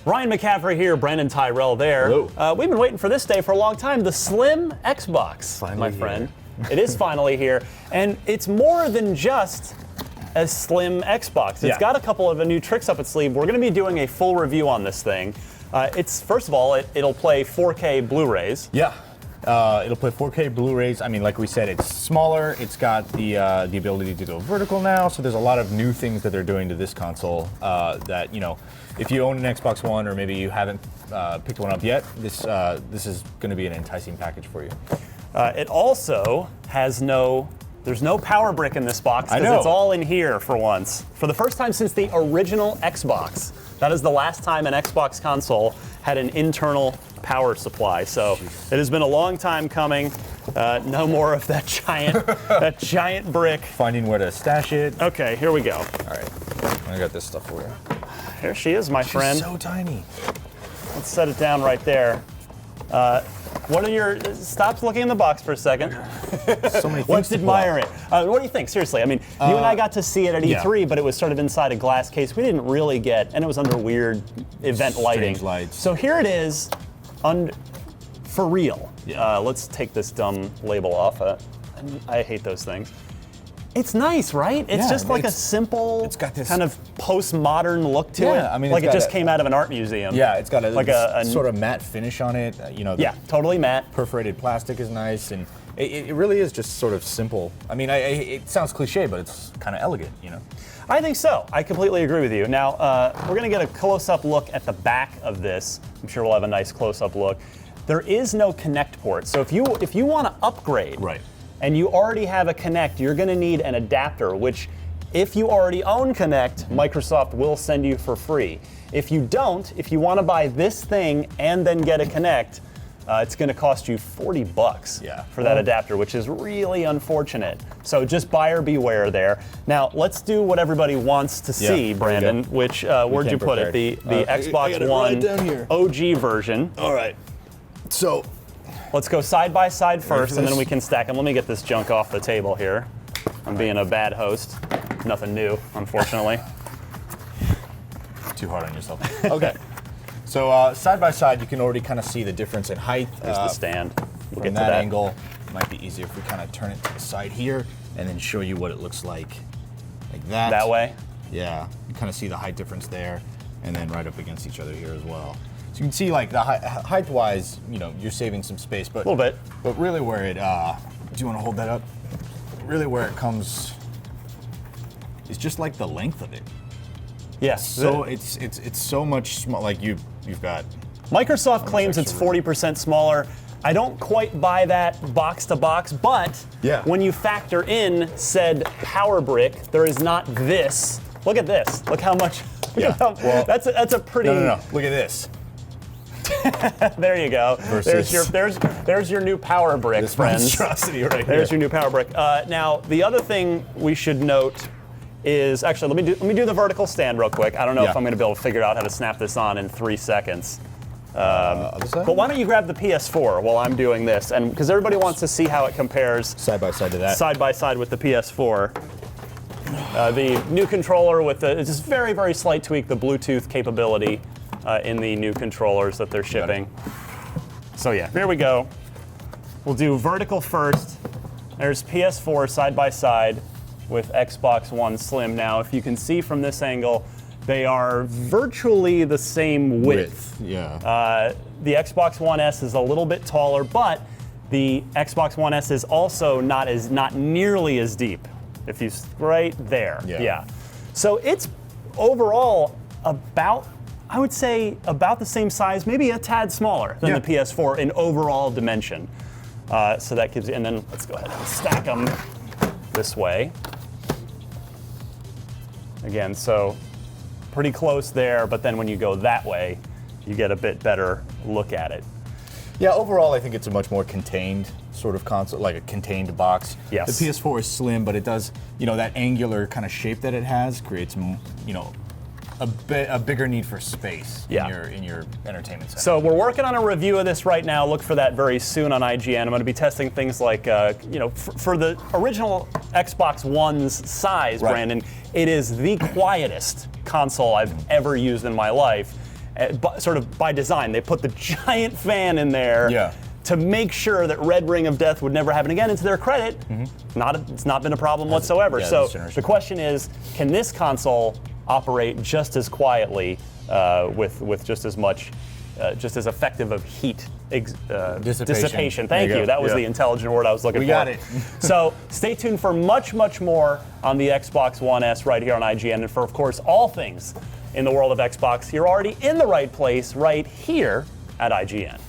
Ryan McCaffrey here, Brandon Tyrell there. Hello. We've been waiting for this day for a long time. The Slim Xbox, Finally my here. friend. It is finally here. And it's more than just a Slim Xbox. It's got a couple of new tricks up its sleeve. We're going to be doing a full review on this thing. It's first of all, it'll play 4K Blu-rays. Yeah. It'll play 4K Blu-rays. I mean, like we said, it's smaller. It's got the ability to go vertical now. So there's a lot of new things that they're doing to this console that, you know, if you own an Xbox One or maybe you haven't picked one up yet, this is going to be an enticing package for you. It also has there's no power brick in this box I because know. it's all in here for once. For the first time since the original Xbox. That is the last time an Xbox console had an internal power supply. So it has been a long time coming. No more of that giant brick. Finding where to stash it. Okay, here we go. All right. I got this stuff for you. Here she is, my friend. She's so tiny. Let's set it down right there. What are your? Stop looking in the box for a second. So many things Let's to pull admire out. it. What do you think? Seriously, I mean, you and I got to see it at E3, but it was sort of inside a glass case. We didn't really get, and it was under weird event lighting. Strange lights. So here it is, for real. Yeah. Let's take this dumb label off. I hate those things. It's nice, right? It's Yeah, just like a it's simple, got this kind of postmodern look to it. Yeah, I mean, like it's it got just a- came out of an art museum. Yeah, it's got like a sort of matte finish on it. You know, the yeah, totally matte. perforated plastic is nice, and it really is just sort of simple. I mean, it sounds cliche, but it's kind of elegant, you know. I think so. I completely agree with you. Now, we're going to get a close-up look at the back of this. I'm sure we'll have a nice close-up look. There is no Connect port, so if you want to upgrade, Right. and you already have a Connect, you're going to need an adapter, which if you already own Connect, Microsoft will send you for free. If you don't, if you want to buy this thing and then get a Connect, it's going to cost you $40 for that adapter, which is really unfortunate. So just buyer beware there. Now, let's do what everybody wants to see, Brandon, which, where'd you came put it? The prepared. I Xbox got it One right down here. OG version. All right. So, Let's go side by side first, for and then this? we can stack them. Let me get this junk off the table here. I'm being a bad host. Nothing new, unfortunately. too hard on yourself. Okay. So side by side, you can already kind of see the difference in height. There's the stand. We'll From get to that that angle, it might be easier if we kind of turn it to the side here and then show you what it looks like that. That way. Yeah, you kind of see the height difference there, and then right up against each other here as well. So you can see, like, the height-wise, you know, you're saving some space, but A little bit. But really, where it, do you want to hold that up? Really, where it comes is just like the length of it. Yes. So it's so much small. Like you've got. Microsoft claims it's extra room. 40% smaller. I don't quite buy that box to box, but Yeah. when you factor in said power brick, there is not this. Look at this. Look how much. Yeah. Well, that's a pretty. No. Look at this. There you go. Versus- There's your new power brick, This friends. monstrosity right There's here. your new power brick. Now, the other thing we should note is actually let me do the vertical stand real quick. I don't know if Yeah. I'm going to be able to figure out how to snap this on in 3 seconds. Other side? But why don't you grab the PS4 while I'm doing this, and because everybody wants to see how it compares Side by side to that. side by side with the PS4. The new controller with it's just very, very slight tweak, the Bluetooth capability in the new controllers that they're shipping. So yeah, here we go. We'll do vertical first. There's PS4 side by side with Xbox One Slim. Now, if you can see from this angle, they are virtually the same width. Yeah. The Xbox One S is a little bit taller, but the Xbox One S is also not nearly as deep. If you right there, Yeah. So it's overall about, I would say, about the same size, maybe a tad smaller than Yeah. the PS4 in overall dimension. So that gives you, and then let's go ahead and stack them this way. Again, so pretty close there, but then when you go that way, you get a bit better look at it. Yeah, overall, I think it's a much more contained sort of console, like a contained box. Yes. The PS4 is slim, but it does, you know, that angular kind of shape that it has creates, you know, a bigger need for space in your entertainment center. So we're working on a review of this right now. Look for that very soon on IGN. I'm going to be testing things like, you know, for the original Xbox One's size, Right. Brandon, it is the quietest console I've ever used in my life. sort of by design. They put the giant fan in there. Yeah. To make sure that Red Ring of Death would never happen again. And to their credit, it's not been a problem whatsoever. yeah, So this generation. the question is, can this console operate just as quietly with just as much, just as effective of heat dissipation? There Thank you you. go. That was Yeah. the intelligent word I was looking for. We got it. So stay tuned for much, much more on the Xbox One S right here on IGN, and for, of course, all things in the world of Xbox. You're already in the right place right here at IGN.